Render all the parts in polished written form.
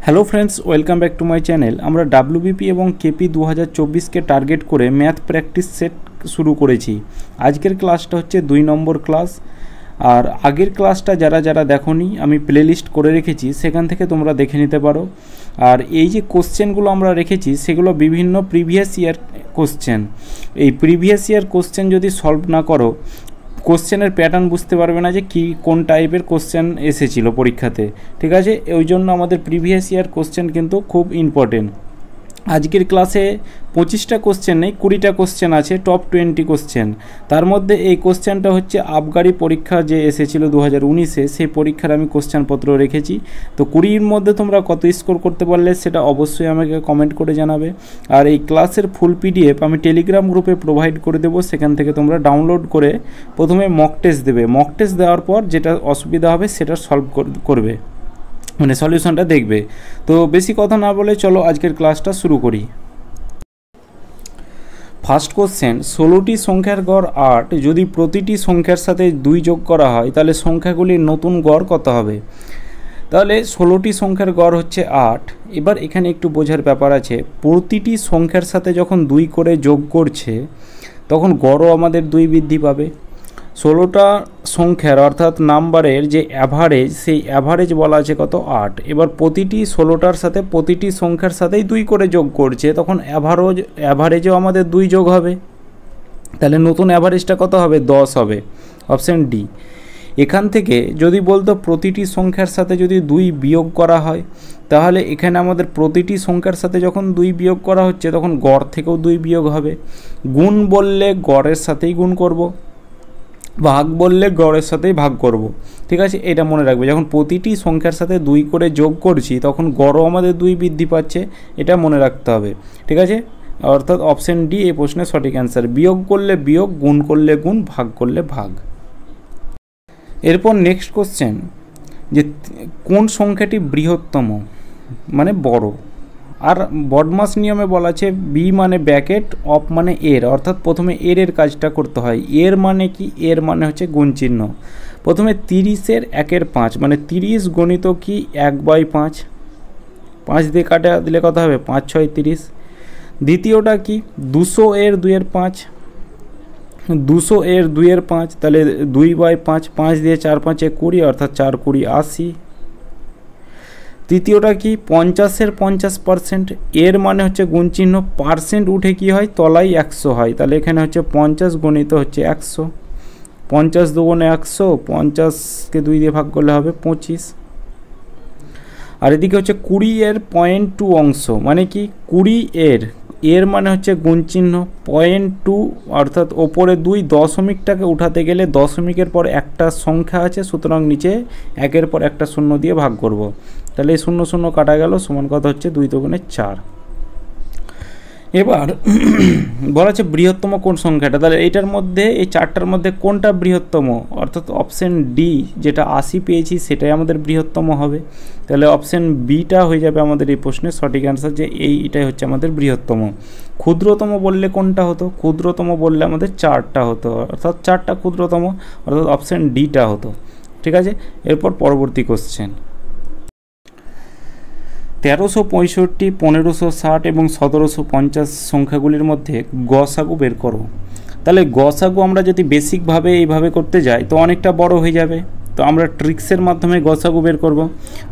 Hello friends, welcome back to my channel. আমরা WBP এবং KP 2024কে target করে math practice set শুরু করেছি। আজকের ক্লাসটা হচ্ছে 2 নম্বর ক্লাস। আর আগের ক্লাসটা যারা দেখোনি আমি প্লেলিস্ট করে রেখেছি, সেখান থেকে তোমরা দেখে নিতে পারো। আর এই যে কোশ্চেনগুলো আমরা রেখেছি সেগুলো বিভিন্ন প্রিভিয়াস ইয়ার কোশ্চেন। এই প্রিভিয়াস ইয়ার কোশ্চেন যদি সলভ না করো, কোশ্চেনের প্যাটার্ন বুঝতে পারবে না যে কোন টাইপের কোশ্চেন এসেছিল পরীক্ষাতে। ঠিক আছে, ওই জন্য আমাদের প্রিভিয়াস ইয়ার কোশ্চেন কিন্তু খুব ইম্পর্টেন্ট। আজকের ক্লাসে 25টা কোশ্চেন নেই, 20টা কোশ্চেন আছে, টপ 20 কোশ্চেন। তার মধ্যে এই কোশ্চেনটা হচ্ছে আবগারি পরীক্ষা যে এসেছিল 2019-এ, সেই পরীক্ষার আমি কোশ্চেনপত্র রেখেছি। তো 20-র মধ্যে তোমরা কত স্কোর করতে পারলে সেটা অবশ্যই আমাকে কমেন্ট করে জানাবে। আর এই ক্লাসের ফুল পিডিএফ আমি টেলিগ্রাম গ্রুপে প্রোভাইড করে দেবো, সেখান থেকে তোমরা ডাউনলোড করে প্রথমে মক টেস্ট দেবে। মক টেস্ট দেওয়ার পর যেটা অসুবিধা হবে সেটা সলভ করবে, মানে সলিউশনটা দেখবে। তো বেশি কথা না বলে চলো আজকের ক্লাসটা শুরু করি। ফার্স্ট কোশ্চেন, 16টি সংখ্যার গড় 8, যদি প্রতিটি সংখ্যার সাথে 2 যোগ করা হয় তাহলে সংখ্যাগুলির নতুন গড় কত হবে? তাহলে 16টি সংখ্যার গড় হচ্ছে 8। এবার এখানে একটু বোঝার ব্যাপার আছে, প্রতিটি সংখ্যার সাথে যখন 2 করে যোগ করছে তখন গড়ও আমাদের 2 বৃদ্ধি পাবে। 16টা সংখ্যার অর্থাৎ নাম্বারের যে অ্যাভারেজ, সেই অ্যাভারেজ বলা আছে কত? 8। এবার প্রতিটি 16টার সাথে প্রতিটি সংখ্যার সাথেই 2 করে যোগ করছে, তখন অ্যাভারেজও আমাদের 2 যোগ হবে। তাহলে নতুন অ্যাভারেজটা কত হবে? 10 হবে, অপশান ডি। এখান থেকে যদি বলতো প্রতিটি সংখ্যার সাথে যদি 2 বিয়োগ করা হয়, তাহলে এখানে আমাদের প্রতিটি সংখ্যার সাথে যখন 2 বিয়োগ করা হচ্ছে তখন গড় থেকেও 2 বিয়োগ হবে। গুণ বললে গড়ের সাথেই গুণ করব, ভাগ বললে গড়ের সাথেই ভাগ করব। ঠিক আছে, এটা মনে রাখবে। যখন প্রতিটি সংখ্যার সাথে 2 করে যোগ করছি তখন গড়ও আমাদের 2 বৃদ্ধি পাচ্ছে, এটা মনে রাখতে হবে। ঠিক আছে, অর্থাৎ অপশন ডি এই প্রশ্নের সঠিক অ্যান্সার। বিয়োগ করলে বিয়োগ, গুণ করলে গুণ, ভাগ করলে ভাগ। এরপর নেক্সট কোশ্চেন, যে কোন সংখ্যাটি বৃহত্তম মানে বড়? আর বডমাস নিয়মে বলা আছে বি মানে ব্র্যাকেট, অফ মানে এর, অর্থাৎ প্রথমে এর কাজটা করতে হয়। এর মানে কি? এর মানে হচ্ছে গুণ চিহ্ন। প্রথমে 30-এর 1-এর 5 মানে 30 গণিত কি 1/5, 5 দিয়ে কাটা দিলে কত হবে? 5 6 30। দ্বিতীয়টা কি? 200-এর 2-এর 5, 200-এর 2-এর 5 তাহলে 2/5, 5 দিয়ে 4 5 20 অর্থাৎ 4 20 80। তৃতীয়টা কি? 50-এর 50%, এর মানে হচ্ছে গুণ চিহ্ন, পার্সেন্ট উঠে কি হয়? তলায় 100 হয়, তাহলে এখানে হচ্ছে 50 গণিত হচ্ছে 100। 50 দুগুণে 100, 50কে 2 দিয়ে ভাগ করলে হবে 25। আর এদিকে হচ্ছে 20-এর 0.2 অংশ মানে কি? 20-এর, এর মানে হচ্ছে গুণ চিহ্ন, 0.2 অর্থাৎ ওপরে 2, দশমিকটাকে উঠাতে গেলে দশমিকের পর একটা সংখ্যা আছে, সুতরাং নিচে 1-এর পর একটা শূন্য দিয়ে ভাগ করব। তাহলে এই 0 0 কাটা গেল, সমান কত হচ্ছে? 2 দুগুণে 4। এবার বলা আছে বৃহত্তম কোন সংখ্যাটা? তাহলে এইটার মধ্যে, এই 4টার মধ্যে কোনটা বৃহত্তম? অর্থাৎ অপশন ডি যেটা 80 পেয়েছি সেটাই আমাদের বৃহত্তম হবে। তাহলে অপশন বিটা হয়ে যাবে আমাদের এই প্রশ্নের সঠিক অ্যান্সার, যে এইটাই হচ্ছে আমাদের বৃহত্তম। ক্ষুদ্রতম বললে কোনটা হতো? ক্ষুদ্রতম বললে আমাদের 4টা হতো, অর্থাৎ 4টা ক্ষুদ্রতম, অর্থাৎ অপশন ডিটা হতো। ঠিক আছে, এরপর পরবর্তী কোশ্চেন, 1365, 1560 এবং 1750 সংখ্যাগুলির মধ্যে গসাগু বের করো। তাহলে গসাগু আমরা যদি বেসিকভাবে এইভাবে করতে যাই তো অনেকটা বড় হয়ে যাবে, তো আমরা ট্রিক্সের মাধ্যমে গসাগু বের করব।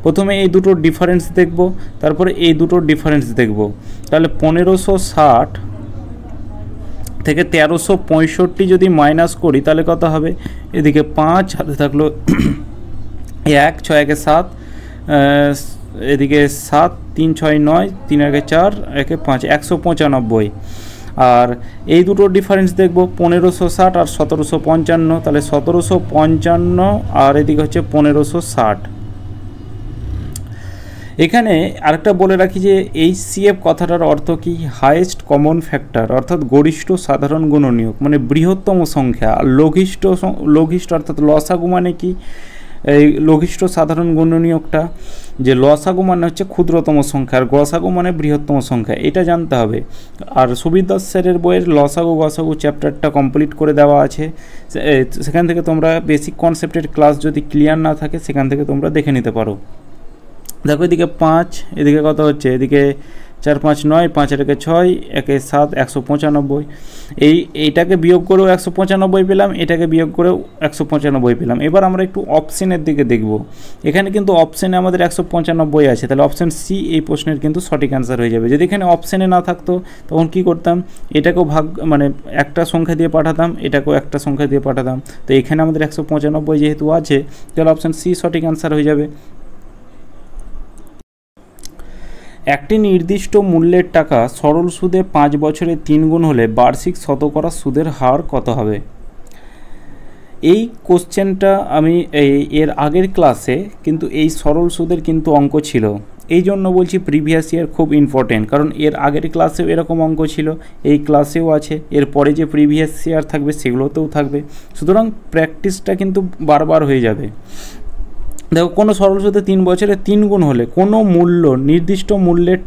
প্রথমে এই দুটোর ডিফারেন্স দেখব, তারপরে এই দুটোর ডিফারেন্স দেখব। তাহলে 1560 থেকে 1365 যদি মাইনাস করি তাহলে কত হবে? এদিকে 5 হাতে থাকলো 1, 6 1 7, এদিকে 7 3 6 9, 3 1 4, 1 5, 195। আর এই দুটোর ডিফারেন্স দেখব 1560 আর 1755, তাহলে 1755 আর এদিকে হচ্ছে 1560। এখানে আরেকটা বলে রাখি যে HCF কথাটার অর্থ কি? হাইয়েস্ট কমন ফ্যাক্টর, অর্থাৎ গরিষ্ঠ সাধারণ গুণনীয়ক মানে বৃহত্তম সংখ্যা। আর লঘিষ্ঠ অর্থাৎ লসাগু মানে কি? এই লঘিষ্ঠ সাধারণ গুণনীয়কটা, যে লসাগু মানে হচ্ছে ক্ষুদ্রতম সংখ্যা আর গসাগু মানে বৃহত্তম সংখ্যা, এটা জানতে হবে। আর সুবীর দাস স্যারের বইয়ের লসাগু গসাগু চ্যাপ্টারটা কমপ্লিট করে দেওয়া আছে, সেখান থেকে তোমরা বেসিক কনসেপ্টের ক্লাস যদি ক্লিয়ার না থাকে সেখান থেকে তোমরা দেখে নিতে পারো। দেখো এদিকে 5, এদিকে কত হচ্ছে, এদিকে 4 5 9, 5 এটাকে 6, 1 7, 195। এইটাকে বিয়োগ করেও 195 পেলাম, এটাকে বিয়োগ করেও 195 পেলাম। এবার আমরা একটু অপশনের দিকে দেখব। এখানে কিন্তু অপশনে আমাদের 195 আছে, তাহলে অপশন সি এই প্রশ্নের কিন্তু সঠিক অ্যান্সার হয়ে যাবে। যদি এখানে অপশনে না থাকতো তখন কি করতাম, এটাকেও ভাগ মানে একটা সংখ্যা দিয়ে পাঠাতাম, এটাকেও একটা সংখ্যা দিয়ে পাঠাতাম। তো এখানে আমাদের 195 যেহেতু আছে, তাহলে অপশন সি সঠিক অ্যান্সার হয়ে যাবে। একটি নির্দিষ্ট মূল্যের টাকা সরল সুদে 5 বছরে 3 গুণ হলে বার্ষিক শতকরা সুদের হার কত হবে? এই কোশ্চেনটা আমি এর আগের ক্লাসে কিন্তু এই সরল সুদের কিন্তু অঙ্ক ছিল, এই জন্য বলছি প্রিভিয়াস ইয়ার খুব ইম্পর্টেন্ট, কারণ এর আগের ক্লাসেও এরকম অঙ্ক ছিল, এই ক্লাসেও আছে, এর পরে যে প্রিভিয়াস ইয়ার থাকবে সেগুলোতেও থাকবে, সুতরাং প্র্যাকটিসটা কিন্তু বারবার হয়ে যাবে। দেখো কোনো সরল সুদে 3 বছরে 3 গুণ হলে কোনো মূল্য নির্দিষ্ট মূল্যের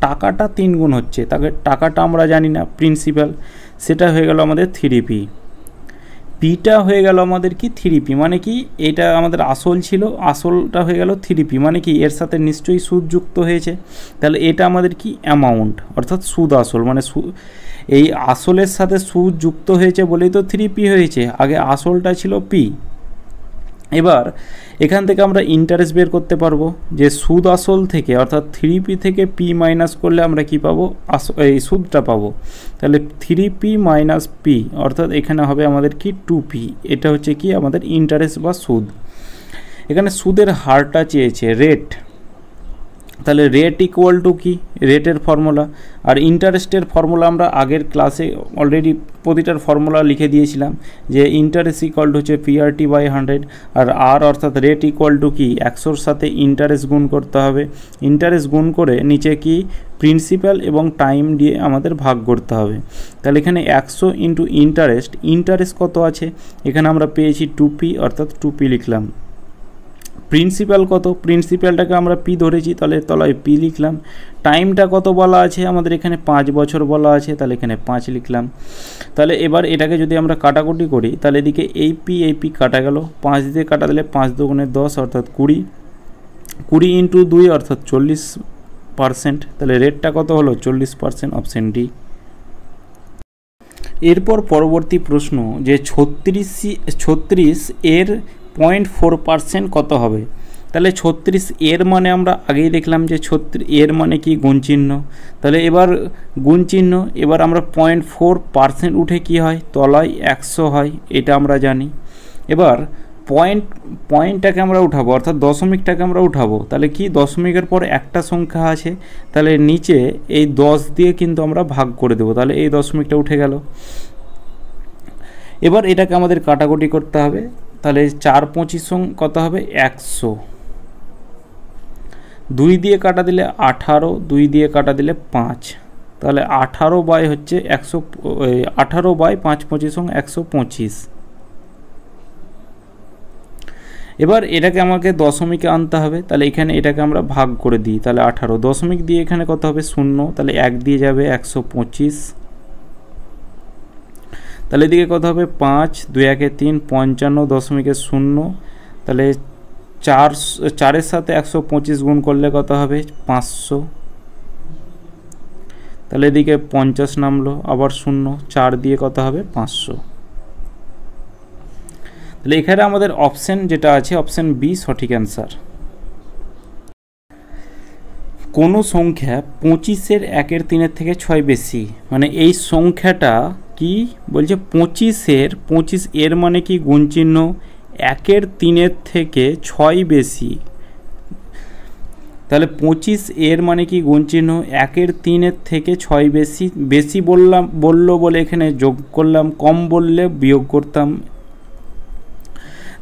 টাকাটা 3 গুণ হচ্ছে, তাকে টাকাটা আমরা জানি না প্রিন্সিপাল, সেটা হয়ে গেল আমাদের 3p, পিটা হয়ে গেল আমাদের কি 3p, মানে কি এটা আমাদের আসল ছিল, আসলটা হয়ে গেল 3p, মানে কি এর সাথে নিশ্চয়ই সুদ যুক্ত হয়েছে, তাহলে এটা আমাদের কি অ্যামাউন্ট, অর্থাৎ সুদ আসল, মানে এই আসলের সাথে সুদ যুক্ত হয়েছে বলেই তো 3p হয়েছে, আগে আসলটা ছিল p। এবার এখান থেকে আমরা ইন্টারেস্ট বের করতে পারবো, যে সুদ আসল থেকে অর্থাৎ 3p থেকে p মাইনাস করলে আমরা কি পাবো, এই সুদটা পাবো, তাহলে 3p মাইনাস p অর্থাৎ এখানে হবে আমাদের কি 2p, এটা হচ্ছে কি আমাদের ইন্টারেস্ট বা সুদ। এখানে সুদের হারটা চেয়েছে রেট, তাহলে রেট ইকুয়াল টু কি, রেটের ফর্মুলা, আর ইন্টারেস্টের ফর্মুলা আমরা আগের ক্লাসে অলরেডি প্রতিটার ফর্মুলা লিখে দিয়েছিলাম, যে ইন্টারেস্ট ইকুয়াল টু হচ্ছে PRT বাই 100, আর আর অর্থাৎ রেট ইকুয়াল টু কি 100-র সাথে ইন্টারেস্ট গুণ করতে হবে, ইন্টারেস্ট গুণ করে নিচে কি প্রিন্সিপাল এবং টাইম দিয়ে আমাদের ভাগ করতে হবে। তাহলে এখানে 100 ইন্টু ইন্টারেস্ট কত আছে, এখানে আমরা পেয়েছি 2p অর্থাৎ 2p লিখলাম। প্রিন্সিপাল কত, প্রিন্সিপালটাকে আমরা পি ধরেছি, তাহলে তলায় পি লিখলাম। টাইমটা কত বলা আছে আমাদের এখানে 5 বছর বলা আছে, তাহলে এখানে 5 লিখলাম। তাহলে এবার এটাকে যদি আমরা কাটাকুটি করি, তাহলে এদিকে এই পি কাটা গেল, 5 দিয়ে কাটা দিলে 5 দুগুণে 10 অর্থাৎ 20 ইন্টু 2 অর্থাৎ 40%, তাহলে রেটটা কত হলো 40%, অপশন ডি। এরপর পরবর্তী প্রশ্ন, যে 36 এর 0.4% কত হবে? তাহলে 36 এর মানে আমরা আগেই দেখলাম যে 36 এর মানে কি গুণ চিহ্ন, তাহলে এবার গুণ চিহ্ন, এবার আমরা 0.4% উঠে কি হয়, তলায় 100 হয়, এটা আমরা জানি। এবার পয়েন্টটাকে আমরা উঠাবো, অর্থাৎ দশমিকটাকে আমরা উঠাবো, তাহলে কি দশমিকের পর একটা সংখ্যা আছে, তাহলে নিচে এই 10 দিয়ে কিন্তু আমরা ভাগ করে দেবো, তাহলে এই দশমিকটা উঠে গেল। এবার এটাকে আমাদের কাটাকুটি করতে হবে, তাহলে 4 25 কত হবে 100, 2 দিয়ে কাটা দিলে 18, 2 দিয়ে কাটা দিলে 5, তাহলে 18 বাই হচ্ছে 100, 18 বাই 5 25 125। এবার এটাকে আমাকে দশমিকে আনতে হবে, তাহলে এখানে এটাকে আমরা ভাগ করে দিই, তাহলে 18 দশমিক দিয়ে এখানে কত হবে 0, তাহলে 1 দিয়ে যাবে 125, তাহলে এদিকে কত হবে 5 2 1 3 55 দশমিকে 0, তাহলে 4-এর সাথে 125 গুণ করলে কত হবে 500, তাহলে এদিকে 50 নামলো, আবার 0, 4 দিয়ে কত হবে 500। তাহলে এখানে আমাদের অপশন যেটা আছে অপশন বি সঠিক অ্যান্সার। কোনো সংখ্যা 25-এর 1-এর 3-এর থেকে 6 বেশি, মানে এই সংখ্যাটা কি বলছে 25 এর মানে কি গুণ চিহ্ন, 1-এর 3-এর থেকে 6 বেশি, তাহলে 25 এর মানে কি গুণ চিহ্ন, 1-এর 3-এর থেকে 6 বেশি, বেশি বললো বলে এখানে যোগ করলাম, কম বললে বিয়োগ করতাম।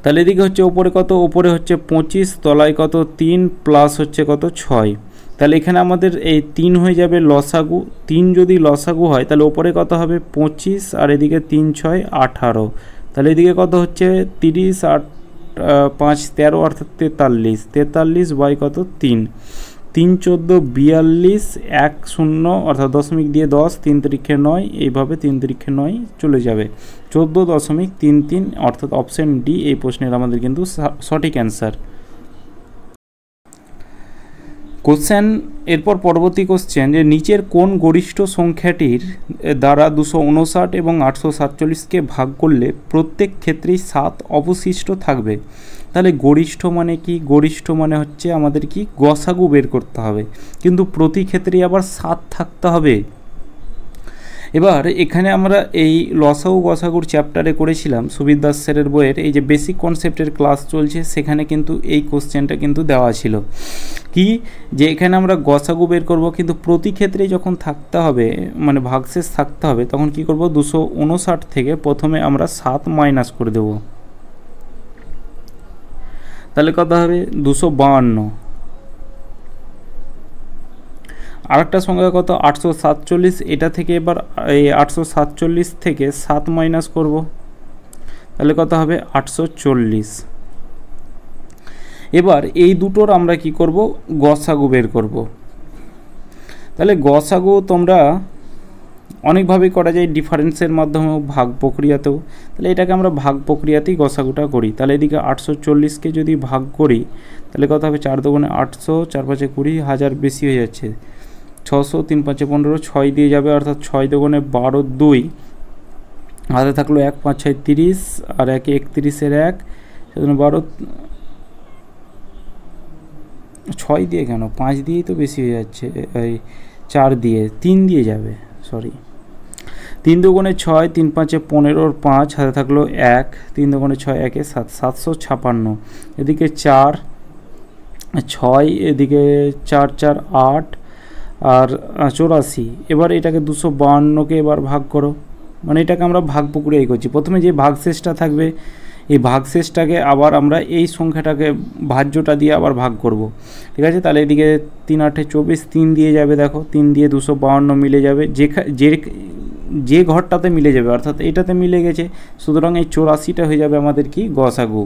তাহলে এদিকে হচ্ছে ওপরে কত, ওপরে হচ্ছে 25, তলায় কত 3 প্লাস হচ্ছে কত 6, তাহলে এখানে আমাদের এই 3 হয়ে যাবে লসাগু, 3 যদি লসাগু হয় তাহলে ওপরে কত হবে 25 আর এদিকে 3 6 18, তাহলে এদিকে কত হচ্ছে 30 আর 5 13 অর্থাৎ 43 বাই কত 3 3 14 42 1 0 অর্থাৎ দশমিক দিয়ে 10 3 তিরিক্ষে 9, এইভাবে 3 তিরিক্ষে 9 চলে যাবে 14.33 অর্থাৎ অপশন ডি এই প্রশ্নের আমাদের কিন্তু সঠিক অ্যান্সার। কোশ্চেন এরপর পরবর্তী কোশ্চেন যে নিচের কোন গরিষ্ঠ সংখ্যাটির দ্বারা 259 এবং 847কে ভাগ করলে প্রত্যেক ক্ষেত্রেই 7 অবশিষ্ট থাকবে। তাহলে গরিষ্ঠ মানে কি? গরিষ্ঠ মানে হচ্ছে আমাদের কি গসাগু বের করতে হবে, কিন্তু প্রতি ক্ষেত্রেই আবার 7 থাকতে হবে। এবার এখানে আমরা এই লসাগু গসাগুর চ্যাপ্টারে করেছিলাম সুবির দাস স্যারের বইয়ের এই যে বেসিক কনসেপ্টের ক্লাস চলছে, সেখানে কিন্তু এই কোশ্চেনটা কিন্তু দেওয়া ছিল কি যে এখানে আমরা গসাগু বের করব, কিন্তু প্রতি ক্ষেত্রে যখন থাকতে হবে মানে ভাগশেষ থাকতে হবে, তখন কি করব 259 থেকে প্রথমে আমরা 7 মাইনাস করে দেব, তাহলে কত হবে 252। আরেকটা সংখ্যা কত 847, এটা থেকে এবার এই 847 থেকে 7 মাইনাস করব, তাহলে কত হবে 840। এবার এই দুটোর আমরা কি করব গসাগু বের করব। তাহলে গসাগু তোমরা অনেকভাবেই করা যায়, ডিফারেন্সের মাধ্যমেও, ভাগ প্রক্রিয়াতেও। তাহলে এটাকে আমরা ভাগ প্রক্রিয়াতেই গসাগুটা করি। তাহলে এদিকে 840কে যদি ভাগ করি তাহলে কত হবে 4 দুগুণে 800, 4 5 20, 1000 বেশি হয়ে যাচ্ছে, 600, 3 5 15, 6 দিয়ে যাবে, অর্থাৎ 6 দুগুণে 12, 2 হাতে থাকলো 1 5 6 30, আর 1 31 এর 1 সেজন্য 12, 6 দিয়ে কেন 5 দিয়েই তো বেশি হয়ে যাচ্ছে, এই 4 দিয়ে 3 দিয়ে যাবে, সরি 3 দুগুণে 6, 3 5 15, 5 হাতে থাকলো 1, 3 দুগুণে 6, 1 7, 756, এদিকে 4 6, এদিকে 4 4 8 আর 84। এবার এটাকে 252কে এবার ভাগ করো, মানে এটাকে আমরা ভাগ প্রক্রিয়াই করছি। প্রথমে যে ভাগশেষটা থাকবে এই ভাগশেষটাকে আবার আমরা এই সংখ্যাটাকে ভাজ্যটা দিয়ে আবার ভাগ করব, ঠিক আছে। তাহলে এদিকে 3 8 24, 3 দিয়ে যাবে, দেখো 3 দিয়ে 252 মিলে যাবে, যে ঘরটাতে মিলে যাবে, অর্থাৎ এইটাতে মিলে গেছে, সুতরাং এই 84টা হয়ে যাবে আমাদের কি গসাগু।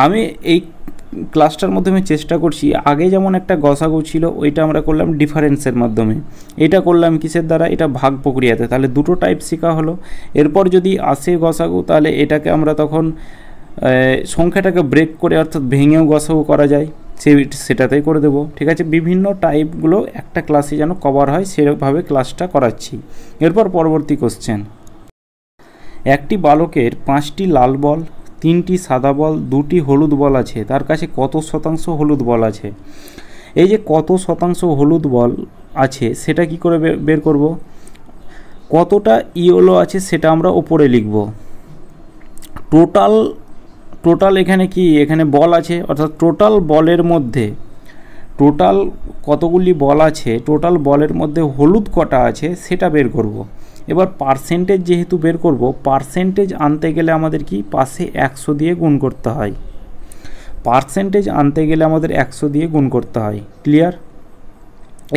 আমি এই ক্লাসটার মাধ্যমে চেষ্টা করছি, আগে যেমন একটা গসাগু ছিল ওইটা আমরা করলাম ডিফারেন্সের মাধ্যমে, এটা করলাম কিসের দ্বারা, এটা ভাগ প্রক্রিয়াতে। তাহলে দুটো টাইপ শেখা হলো। এরপর যদি আসে গসাগু তাহলে এটাকে আমরা তখন সংখ্যাটাকে ব্রেক করে অর্থাৎ ভেঙেও গসাগু করা যায়, সেটাতেই করে দেবো, ঠিক আছে। বিভিন্ন টাইপগুলো একটা ক্লাসে যেন কভার হয় সেরকমভাবে ক্লাসটা করাচ্ছি। এরপর পরবর্তী কোশ্চেন, একটি বালকের 5টি লাল বল, 3টি সাদা বল, 2টি হলুদ বল আছে, তার কাছে কত শতাংশ হলুদ বল আছে? এই যে কত শতাংশ হলুদ বল আছে সেটা কি করে বের করব? কতটা ইয়েলো আছে সেটা আমরা উপরে লিখব। টোটাল এখানে কি, এখানে বল আছে, অর্থাৎ টোটাল বলের মধ্যে টোটাল কতগুলি বল আছে, টোটাল বলের মধ্যে হলুদ কটা আছে সেটা বের করব। এবার পার্সেন্টেজ যেহেতু বের করব, পার্সেন্টেজ আনতে গেলে আমাদের কি পাশে 100 দিয়ে গুণ করতে হয়, পার্সেন্টেজ আনতে গেলে আমাদের 100 দিয়ে গুণ করতে হয়। ক্লিয়ার?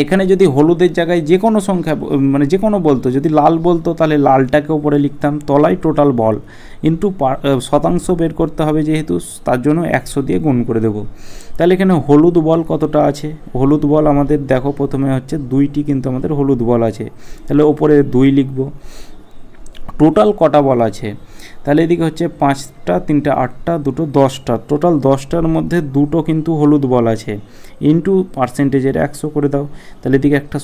এখানে যদি হলুদের জায়গায় যে কোনো সংখ্যা মানে যে কোনো বলতো, যদি লাল বলতো তাহলে লালটাকে উপরে লিখতাম, তলায় টোটাল বল, কিন্তু শতাংশ বের করতে হবে যেহেতু, তার জন্য 100 দিয়ে গুণ করে দেব। তাহলে এখানে হলুদ বল কতটা আছে? হলুদ বল আমাদের দেখো প্রথমে হচ্ছে 2টি, কিন্তু আমাদের হলুদ বল আছে, তাহলে ওপরে 2 লিখব। টোটাল কটা বল আছে? তাহলে এদিকে হচ্ছে 5টা, 3টা 8টা, 2টো 10টা, টোটাল 10টার মধ্যে 2টো কিন্তু হলুদ বল আছে, ইন্টু পার্সেন্টেজের 100 করে দাও। তাহলে এদিকে একটা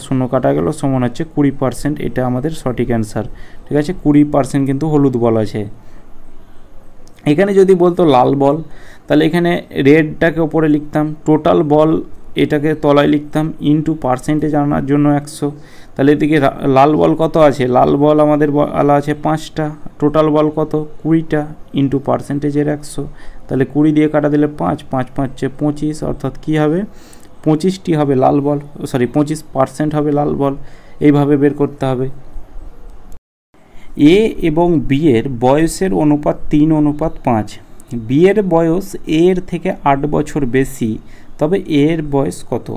শূন্য কাটা গেল, সমান হচ্ছে 20%। এটা আমাদের সঠিক অ্যান্সার, ঠিক আছে। 20% কিন্তু হলুদ বল আছে। এখানে যদি বলতো লাল বল, তাহলে এখানে রেডটাকে ওপরে লিখতাম, টোটাল বল এটাকে তলায় লিখতাম, ইন্টু পার্সেন্টেজ আনার জন্য 100। তাহলে এদিকে লাল বল কত আছে? লাল বল আমাদের বলা আছে 5টা, টোটাল বল কত 20টা, ইন্টু পার্সেন্টেজের 100। তাহলে 20 দিয়ে কাটা দিলে 5, 5 5 25, অর্থাৎ কী হবে 25টি হবে লাল বল, সরি 25% হবে লাল বল। এইভাবে বের করতে হবে। এ এবং বি এর বয়সের অনুপাত 3:5। বি এর বয়স এ এর থেকে 8 বছর বেশি, তবে এ এর বয়স কত?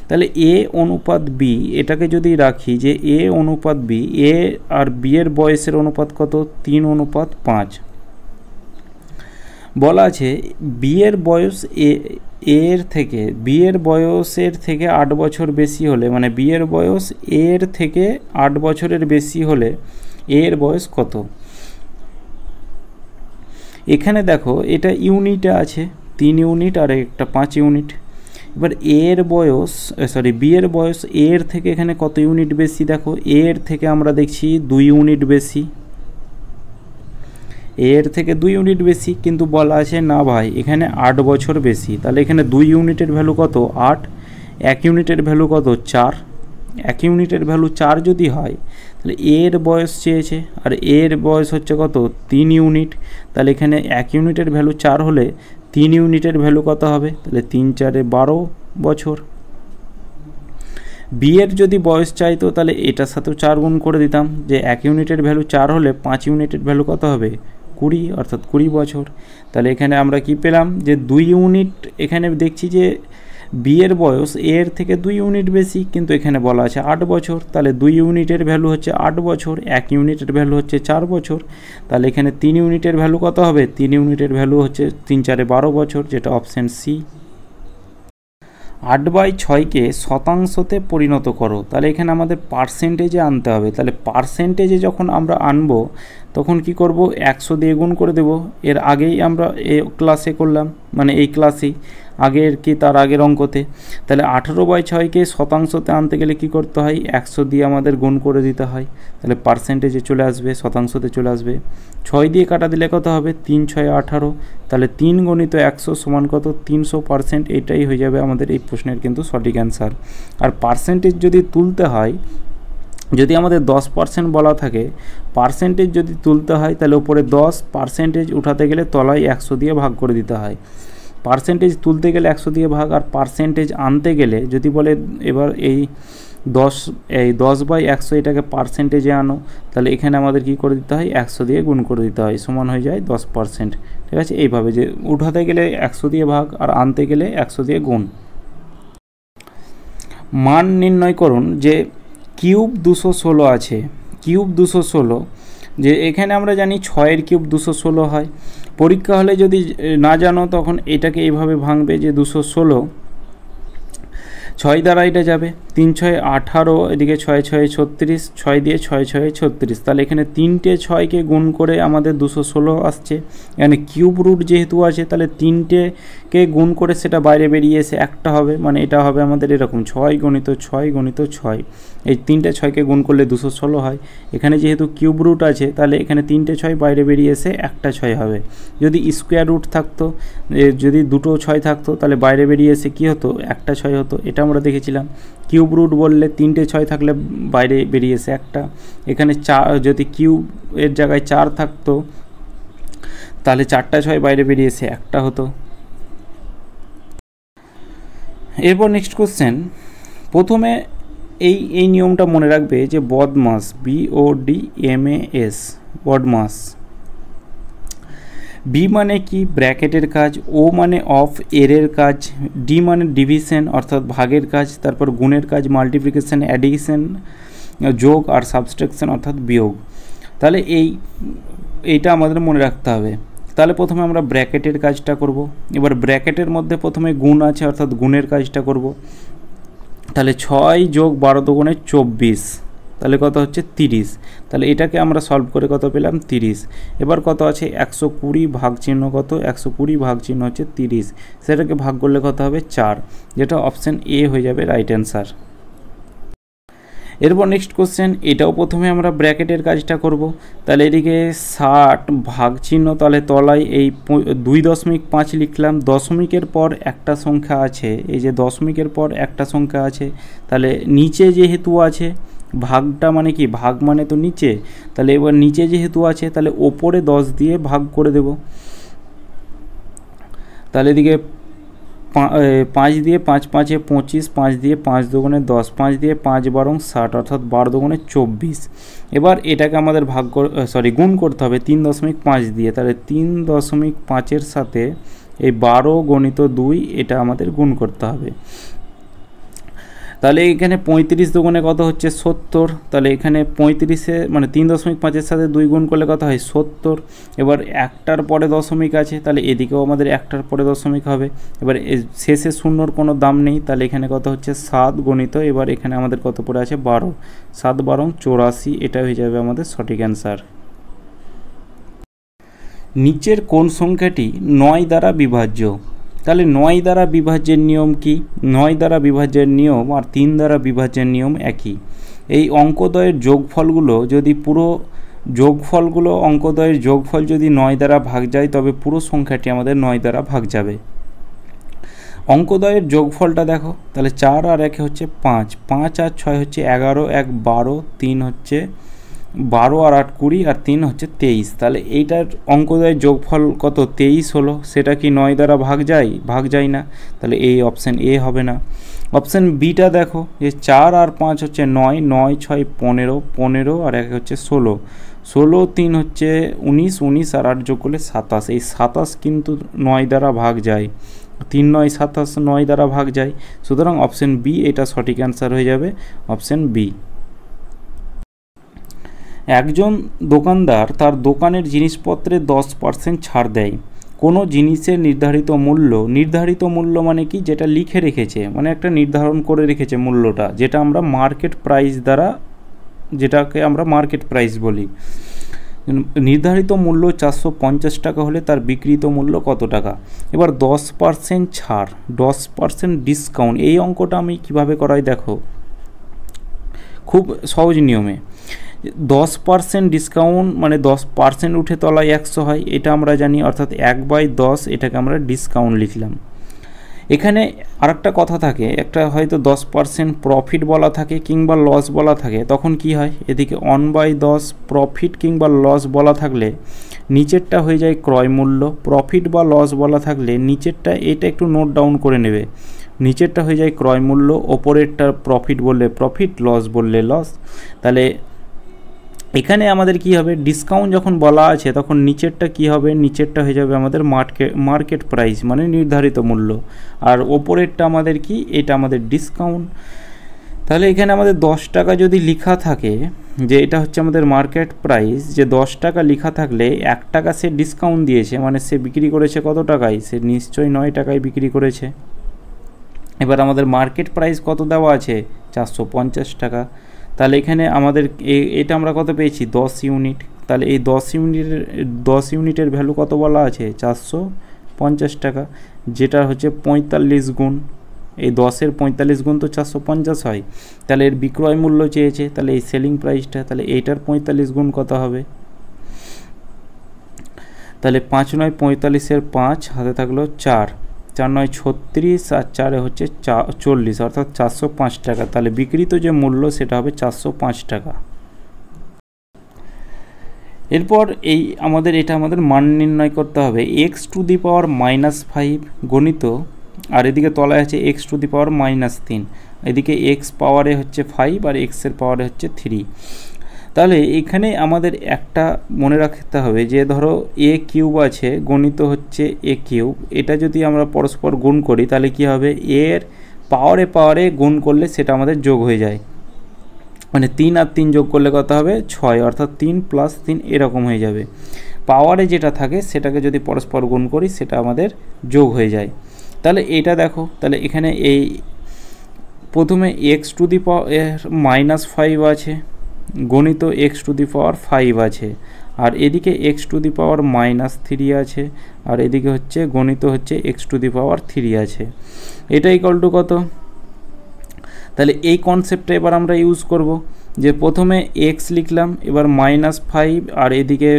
তাহলে এ অনুপাত বি, এটাকে যদি রাখি যে এ অনুপাত বি, এ আর বি এর বয়সের অনুপাত কত 3:5। বলা আছে বি এর বয়স বি এর বয়সের থেকে 8 বছর বেশি হলে, মানে বি এর বয়স এর থেকে 8 বছরের বেশি হলে এর বয়স কত? এখানে দেখো এটা ইউনিটে আছে, 3 ইউনিট আর একটা 5 ইউনিট। এবার এর বয়স বি এর বয়স এর থেকে এখানে কত ইউনিট বেশি, দেখো এর থেকে আমরা দেখছি 2 ইউনিট বেশি, এর থেকে 2 ইউনিট বেশি, কিন্তু বলা আছে না ভাই এখানে 8 বছর বেশি। তাহলে এখানে 2 ইউনিটের ভ্যালু কত 8, 1 ইউনিটের ভ্যালু কত 4, 1 ইউনিটের ভ্যালু 4 যদি হয় তাহলে এর বয়স চেয়েছে, আর এর বয়স হচ্ছে কত 3 ইউনিট। তাহলে এখানে 1 ইউনিটের ভ্যালু 4 হলে 3 ইউনিটের ভ্যালু কত হবে, তাহলে 3 4 12 বছর। বি এর যদি বয়স চাইতো তাহলে এটার সাথেও 4 গুণ করে দিতাম, যে 1 ইউনিটের ভ্যালু 4 হলে 5 ইউনিটের ভ্যালু কত হবে 20, অর্থাৎ 20 বছর। তাহলে এখানে আমরা কি পেলাম, যে 2 ইউনিট, এখানে দেখছি যে বি এর বয়স এর থেকে 2 ইউনিট বেশি, কিন্তু এখানে বলা আছে 8 বছর। তাহলে 2 ইউনিটের ভ্যালু হচ্ছে 8 বছর, 1 ইউনিটের ভ্যালু হচ্ছে 4 বছর। তাহলে এখানে 3 ইউনিটের ভ্যালু কত হবে, 3 ইউনিটের ভ্যালু হচ্ছে 3 4 12 বছর, যেটা অপশান সি। 8/6কে শতাংশতে পরিণত করো। তাহলে এখানে আমাদের পার্সেন্টেজে আনতে হবে। তাহলে পার্সেন্টেজে যখন আমরা আনবো তখন কি করব, 100 দিয়ে গুণ করে দেব। এর আগেই আমরা এই ক্লাসে করলাম, মানে এই ক্লাসেই আগের কি তার আগের অঙ্কতে। তাহলে 18/6কে শতাংশতে আনতে গেলে কি করতে হয়, 100 দিয়ে আমাদের গুণ করে দিতে হয়। তাহলে পার্সেন্টেজে চলে আসবে, শতাংশতে চলে আসবে। 6 দিয়ে কাটা দিলে কত হবে, 3 6 18। তাহলে 3 গুণিত 100 সমান কত, 300%। এটাই হয়ে যাবে আমাদের এই প্রশ্নের কিন্তু সঠিক অ্যান্সার। আর পার্সেন্টেজ যদি তুলতে হয়, যদি আমাদের 10% বলা থাকে, পার্সেন্টেজ যদি তুলতে হয় তাহলে উপরে 10%, উঠাতে গেলে তলায় 100 দিয়ে ভাগ করে দিতে হয়। পার্সেন্টেজ তুলতে গেলে 100 দিয়ে ভাগ, আর পার্সেন্টেজ আনতে গেলে যদি বলে এবার এই 10/100 এটাকে পার্সেন্টেজে আনো, তাহলে এখানে আমাদের কি করে দিতে হয়, 100 দিয়ে গুণ করে দিতে হয়, সমান হয়ে যায় 10%। ঠিক আছে, এইভাবে যে উঠাতে গেলে 100 দিয়ে ভাগ আর আনতে গেলে 100 দিয়ে গুণ। মান নির্ণয় করুন যে কিউব 216 আছে, কিউব 216, যে এখানে আমরা জানি 6 কিউব 216 হয়। পরীক্ষা হলে যদি না জানো তখন এটাকে এইভাবে ভাঙবে যে 216 6 দ্বারা এটা যাবে, 3 6 18, এদিকে 6 6 36, 6 দিয়ে 6 6 36। তাহলে এখানে 3টে 6কে গুণ করে আমাদের 216 আসছে। এখানে কিউব রুট যেহেতু আছে তাহলে 3টেকে গুণ করে সেটা বাইরে বেরিয়ে এসে একটা হবে, মানে এটা হবে আমাদের এরকম 6 গুণিত 6 গুণিত 6। এই 3টে 6কে গুণ করলে 216 হয়। এখানে যেহেতু কিউব রুট আছে তাহলে এখানে 3টে 6 বাইরে বেরিয়ে এসে একটা 6 হবে। যদি স্কোয়ার রুট থাকতো, যদি দুটো 6 থাকতো তাহলে বাইরে বেরিয়ে এসে কী হতো, একটা 6 হতো। এটা আমরা দেখেছিলাম। কিউব রুট বললে 3টে 6 থাকলে বাইরে বেরিয়ে এসে একটা। এখানে 4, যদি কিউব এর জায়গায় 4 থাকতো তাহলে 4টা 6 বাইরে বেরিয়ে এসে একটা হতো। এরপর নেক্সট কোশ্চেন, প্রথমে এই নিয়মটা মনে রাখবে যে বদমাস, BODMAS, বদমাস। বি মানে কি, ব্র্যাকেটের কাজ। ও মানে অফ, এরের কাজ। ডি মানে ডিভিশন অর্থাৎ ভাগের কাজ। তারপর গুণের কাজ, মাল্টিপ্লিকেশন, অ্যাডিশন, যোগ, আর সাবস্ট্রাকশন অর্থাৎ বিয়োগ। তাহলে এইটা আমাদের মনে রাখতে হবে। তাহলে প্রথমে আমরা ব্র্যাকেটের কাজটা করব। এবার ব্র্যাকেটের মধ্যে প্রথমে গুণ আছে অর্থাৎ গুণের কাজটা করব। তাহলে 6 যোগ 12 দুগুণে 24, তাহলে কত হচ্ছে 30। তাহলে এটাকে আমরা সলভ করে কত পেলাম, 30। এবার কত আছে 120, ভাগ চিহ্ন কত, 120 ভাগ চিহ্ন হচ্ছে 30, সেটাকে ভাগ করলে কত হবে 4, যেটা অপশান এ হয়ে যাবে রাইট অ্যান্সার। এরপর নেক্সট কোশ্চেন, এটাও প্রথমে আমরা ব্র্যাকেটের কাজটা করব। তাহলে এদিকে 60 ভাগ চিহ্ন, তাহলে তলায় এই 2.5 লিখলাম। দশমিকের পর একটা সংখ্যা আছে, এই যে দশমিকের পর একটা সংখ্যা আছে, তাহলে নিচে যেহেতু আছে, ভাগটা মানে কি, ভাগ মানে তো নিচে, তাহলে এবার নিচে যেহেতু আছে তাহলে ওপরে 10 দিয়ে ভাগ করে দেব। তাহলে এদিকে 5 দিয়ে 5 5 25, 5 দিয়ে 5 দুগুণে 10, 5 দিয়ে 5 12 60, অর্থাৎ 12 দুগুণে 24। এবার এটাকে আমাদের গুণ করতে হবে 3.5 দিয়ে। তাহলে 3.5-এর সাথে এই 12 গণিত 2 এটা আমাদের গুণ করতে হবে। তাহলে এখানে 35 দুগুণে কত হচ্ছে 70। তাহলে এখানে 35-এ মানে 3.5-এর সাথে 2 গুণ করলে কত হয় 70। এবার একটার পরে দশমিক আছে, তাহলে এদিকেও আমাদের একটার পরে দশমিক হবে। এবার শেষে শূন্যর কোনো দাম নেই, তাহলে এখানে কত হচ্ছে 7 গণিত, এবার এখানে আমাদের কত পড়ে আছে 12, 7 12 84, এটা হয়ে যাবে আমাদের সঠিক অ্যান্সার। নিচের কোন সংখ্যাটি 9 দ্বারা বিভাজ্য? তাহলে 9 দ্বারা বিভাজ্যের নিয়ম কি? 9 দ্বারা বিভাজ্যের নিয়ম আর 3 দ্বারা বিভাজ্যের নিয়ম একই। এই অঙ্কদ্বয়ের যোগফলগুলো যদি অঙ্কদ্বয়ের যোগফল যদি 9 দ্বারা ভাগ যায় তবে পুরো সংখ্যাটি আমাদের 9 দ্বারা ভাগ যাবে। অঙ্কদ্বয়ের যোগফলটা দেখো, তাহলে 4 আর 1 হচ্ছে 5, 5 আর 6 হচ্ছে 11, 1 12, 3 হচ্ছে 12 আর 8 20 আর 3 হচ্ছে 23। তাহলে এইটার অঙ্কদ্বয়ের যোগফল কত? 23 হলো। সেটা কি 9 দ্বারা ভাগ যায় না, তাহলে এই অপশান এ হবে না। অপশান বিটা দেখো, যে 4 আর 5 হচ্ছে 9, 9 6 15, 15 আর 1 হচ্ছে 16, 16 3 হচ্ছে 19, 19 আর 8 যোগ করলে 27। এই 27 কিন্তু 9 দ্বারা ভাগ যায়, 3 9 27, 9 দ্বারা ভাগ যায়। সুতরাং অপশান বি এটা সঠিক অ্যান্সার হয়ে যাবে, অপশান বি। একজন দোকানদার তার দোকানের জিনিসপত্রে 10% ছাড় দেয়। কোনো জিনিসের নির্ধারিত মূল্য মানে কি? যেটা লিখে রেখেছে, মানে একটা নির্ধারণ করে রেখেছে মূল্যটা, যেটা আমরা মার্কেট প্রাইস দ্বারা, যেটাকে আমরা মার্কেট প্রাইস বলি। নির্ধারিত মূল্য 450 টাকা হলে তার বিক্রিত মূল্য কত টাকা? এবার 10% ছাড়, 10% ডিসকাউন্ট, এই অঙ্কটা আমি কিভাবে করাই দেখো, খুব সহজ নিয়মে। 10% ডিসকাউন্ট মানে 10% উঠে তলায় 100 হয়, এটা আমরা জানি, অর্থাৎ 1/10 এটাকে আমরা ডিসকাউন্ট লিখলাম। এখানে আরেকটা কথা থাকে, একটা হয়তো 10% প্রফিট বলা থাকে কিংবা লস বলা থাকে, তখন কি হয়, এদিকে 1/10 প্রফিট কিংবা লস বলা থাকলে নিচেরটা হয়ে যায় ক্রয় মূল্য, প্রফিট বা লস বলা থাকলে নিচেরটা, এটা একটু নোট ডাউন করে নেবে, নিচেরটা হয়ে যায় ক্রয় মূল্য, ওপরেরটা প্রফিট বললে প্রফিট, লস বললে লস। তাহলে এখানে আমাদের কি হবে, ডিসকাউন্ট যখন বলা আছে তখন নিচেরটা কি হবে, নিচেরটা হয়ে যাবে আমাদের মার্কেট প্রাইস মানে নির্ধারিত মূল্য, আর ওপরেরটা আমাদের কি, এটা আমাদের ডিসকাউন্ট। তাহলে এখানে আমাদের 10 টাকা যদি লেখা থাকে, যে এটা হচ্ছে আমাদের মার্কেট প্রাইস, যে 10 টাকা লেখা থাকলে 1 টাকা সে ডিসকাউন্ট দিয়েছে, মানে সে বিক্রি করেছে কত টাকায়, সে নিশ্চয়ই 9 টাকায় বিক্রি করেছে। এবার আমাদের মার্কেট প্রাইস কত দেওয়া আছে, 450 টাকা। তাহলে এখানে আমাদের এটা আমরা কত পেয়েছি, 10 ইউনিট। তাহলে এই 10 ইউনিটের ভ্যালু কত বলা আছে, 450 টাকা, যেটা হচ্ছে 45 গুণ, এই 10-এর 45 গুণ তো 450 হয়। তাহলে এর বিক্রয় মূল্য চেয়েছে, তাহলে এই সেলিং প্রাইসটা, তাহলে এইটার 45 গুণ কত হবে, তাহলে 5 9 45-এর 5 হাতে থাকলো 4, 4 9 36 আর 4 হচ্ছে 40, অর্থাৎ 405 টাকা। তাহলে বিক্রিত যে মূল্য সেটা হবে 405 টাকা। এরপর এটা আমাদের মান নির্ণয় করতে হবে, x⁻⁻5 গণিত, আর এদিকে তলায় আছে x⁻⁻3, এদিকে x পাওয়ারে হচ্ছে 5 আর x এর পাওয়ারে হচ্ছে 3। তাহলে এখানে আমাদের একটা মনে রাখতে হবে, যে ধরো a³ আছে গণিত হচ্ছে a³, এটা যদি আমরা পরস্পর গুণ করি তাহলে কি হবে, এর পাওয়ারে গুণ করলে সেটা আমাদের যোগ হয়ে যায়, মানে 3 আর 3 যোগ করলে কত হবে, 6, অর্থাৎ 3 + 3 এরকম হয়ে যাবে। পাওয়ারে যেটা থাকে সেটাকে যদি পরস্পর গুণ করি সেটা আমাদের যোগ হয়ে যায়। তাহলে এটা দেখো, তাহলে এখানে এই প্রথমে x⁻⁻5 আছে গণিত x⁻5 আছে, আর এদিকে x⁻⁻3 আছে, আর এদিকে হচ্ছে গণিত হচ্ছে x⁻3 আছে। এটা ইকুয়াল টু কত? তাহলে এই কনসেপ্টটা এবার আমরা ইউজ করব, যে প্রথমে x লিখলাম, এবার -5 আর এদিকে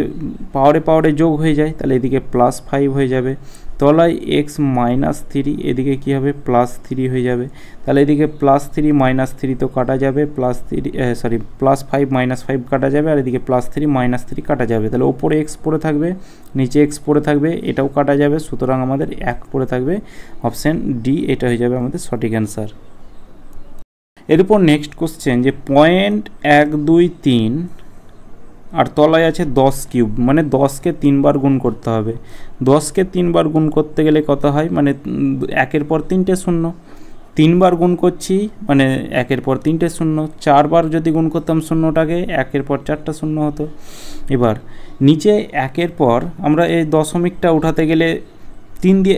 পাওয়ারে যোগ হয়ে যায়, তাহলে এদিকে +5 হয়ে যাবে, তলায় x-3, এদিকে কি হবে, +3 হয়ে যাবে। তাহলে এদিকে +3 -3 তো কাটা যাবে, +5 -5 কাটা যাবে, আর এদিকে +3 -3 কাটা যাবে। তাহলে ওপরে x পড়ে থাকবে, নিচে x পড়ে থাকবে, এটাও কাটা যাবে, সুতরাং আমাদের 1 পড়ে থাকবে, অপশান ডি এটা হয়ে যাবে আমাদের সঠিক অ্যান্সার। এরপর নেক্সট কোশ্চেন, যে 0.123 আর তলায় আছে 10³ মানে 10কে 3 বার গুণ করতে হবে। 10কে 3 বার গুণ করতে গেলে কত হয়, মানে 1-এর পর 3টে শূন্য, 3 বার গুণ করছি মানে 1-এর পর 3টে শূন্য, 4 বার যদি গুণ করতাম শূন্যটাকে 1-এর পর 4টা শূন্য হতো। এবার নিচে 1-এর পর আমরা এই দশমিকটা উঠাতে গেলে 3 দিয়ে,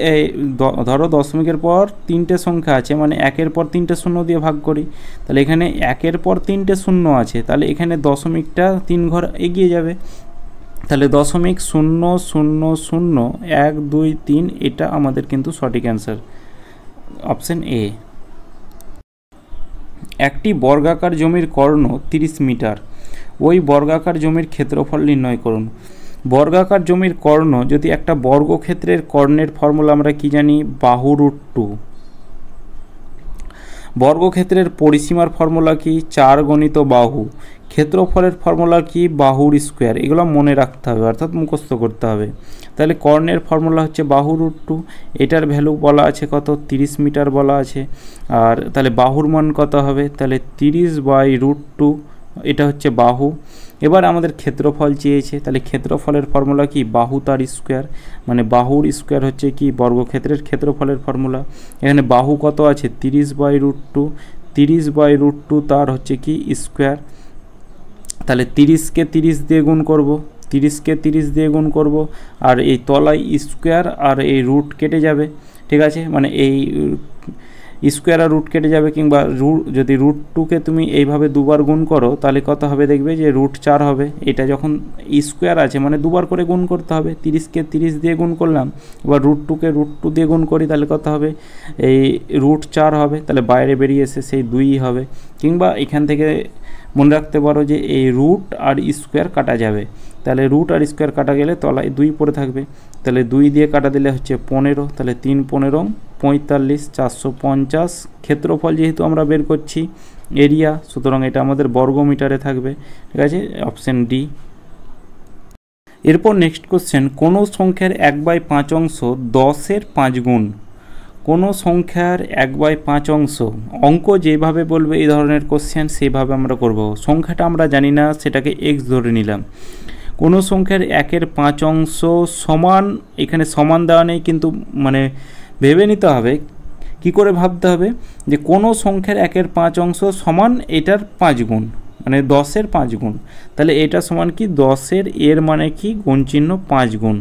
ধরো দশমিকের পর 3টে সংখ্যা আছে, মানে 1-এর পর 3টে শূন্য দিয়ে ভাগ করি, তাহলে এখানে 1-এর পর 3টে শূন্য আছে, তাহলে এখানে দশমিকটা 3 ঘর এগিয়ে যাবে, তাহলে 0.0000123 এটা আমাদের কিন্তু সঠিক অ্যান্সার, অপশন এ। একটি বর্গাকার জমির কর্ণ 30 মিটার, ওই বর্গাকার জমির ক্ষেত্রফল নির্ণয় করুন। বর্গাকার জমির কর্ণ যদি একটা বর্গক্ষেত্রের কর্ণের ফর্মুলা আমরা কি জানি, বাহু √2। বর্গক্ষেত্রের পরিসীমার ফর্মুলা কি, 4 গণিত বাহু। ক্ষেত্রফলের ফর্মুলা কি, বাহুর স্কোয়ার। এগুলো মনে রাখতে হবে, অর্থাৎ মুখস্থ করতে হবে। তাহলে কর্ণের ফর্মুলা হচ্ছে বাহু √2, এটার ভ্যালু বলা আছে কত, 30 মিটার বলা আছে। আর তাহলে বাহুর মান কত হবে, তাহলে 30/√2, এটা হচ্ছে বাহু। এবার আমাদের ক্ষেত্রফল চেয়েছে, তাহলে ক্ষেত্রফলের ফর্মুলা কি, বাহু তার স্কোয়ার, মানে বাহুর স্কোয়ার হচ্ছে কি বর্গক্ষেত্রের ক্ষেত্রফলের ফর্মুলা। এখানে বাহু কত আছে, 30/√2, 30/√2 তার হচ্ছে কি স্কোয়ার। তাহলে 30কে 30 দিয়ে গুণ করব, 30কে 30 দিয়ে গুণ করব, আর এই তলায় স্কোয়ার আর এই রুট কেটে যাবে, ঠিক আছে, মানে এই স্কোয়ার আর রুট কেটে যাবে, কিংবা যদি √2কে তুমি এইভাবে দুবার গুণ করো তাহলে কত হবে, দেখবে যে √4 হবে। এটা যখন স্কোয়ার আছে মানে দুবার করে গুণ করতে হবে, 30কে 30 দিয়ে গুণ করলাম, এবার √2কে √2 দিয়ে গুণ করি তাহলে কত হবে, এই √4 হবে। তাহলে বাইরে বেরিয়ে এসে সেই 2ই হবে। কিংবা এখান থেকে মনে রাখতে পারো যে এই রুট আর স্কোয়ার কাটা যাবে, তাহলে রুট আর স্কোয়ার কাটা গেলে তলায় 2 পড়ে থাকবে, তাহলে 2 দিয়ে কাটা দিলে হচ্ছে 15, তাহলে 3 15 45, 450। ক্ষেত্রফল যেহেতু আমরা বের করছি এরিয়া, সুতরাং এটা আমাদের বর্গ মিটারে থাকবে, ঠিক আছে, অপশন ডি। এরপর নেক্সট কোশ্চেন, কোনো সংখ্যার 1/5 অংশ 10-এর 5 গুণ। কোনো সংখ্যার 1/5 অংশ, অঙ্ক যেভাবে বলবে এই ধরনের কোশ্চেন সেভাবে আমরা করব। সংখ্যাটা আমরা জানি না, সেটাকে এক্স ধরে নিলাম। কোনো সংখ্যার 1/5 অংশ সমান, এখানে সমান দেওয়া নেই কিন্তু মানে ভেবে নিতে হবে, কি করে ভাবতে হবে যে কোনো সংখ্যার 1/5 অংশ সমান এটার 5 গুণ, মানে 10-এর 5 গুণ। তাহলে এটা সমান কি 10-এর, এর মানে কি গুণ চিহ্ন 5 গুণ।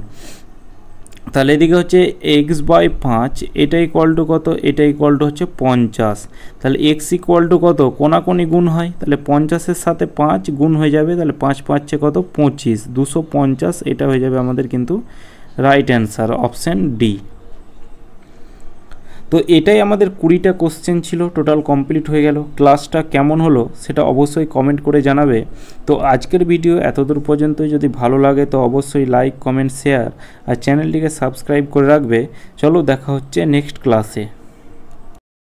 তাহলে এদিকে হচ্ছে x/5, এটা ইকুয়াল টু কত, এটা ইকুয়াল টু হচ্ছে 50। তাহলে x ইকুয়াল টু কত, কোনাকুনি গুণ হয়, তাহলে 50-এর সাথে 5 গুণ হয়ে যাবে, তাহলে 5 5 কত 25, 250। এটা হয়ে যাবে আমাদের কিন্তু রাইট অ্যান্সার, অপশান ডি। তো এটাই আমাদের 20টা কোশ্চেন ছিল, টোটাল কমপ্লিট হয়ে গেল। ক্লাসটা কেমন হলো সেটা অবশ্যই কমেন্ট করে জানাবে। তো আজকের ভিডিও এতদূর পর্যন্তই, যদি ভালো লাগে তো অবশ্যই লাইক কমেন্ট শেয়ার আর চ্যানেলটিকে সাবস্ক্রাইব করে রাখবে। চলো দেখা হচ্ছে নেক্সট ক্লাসে।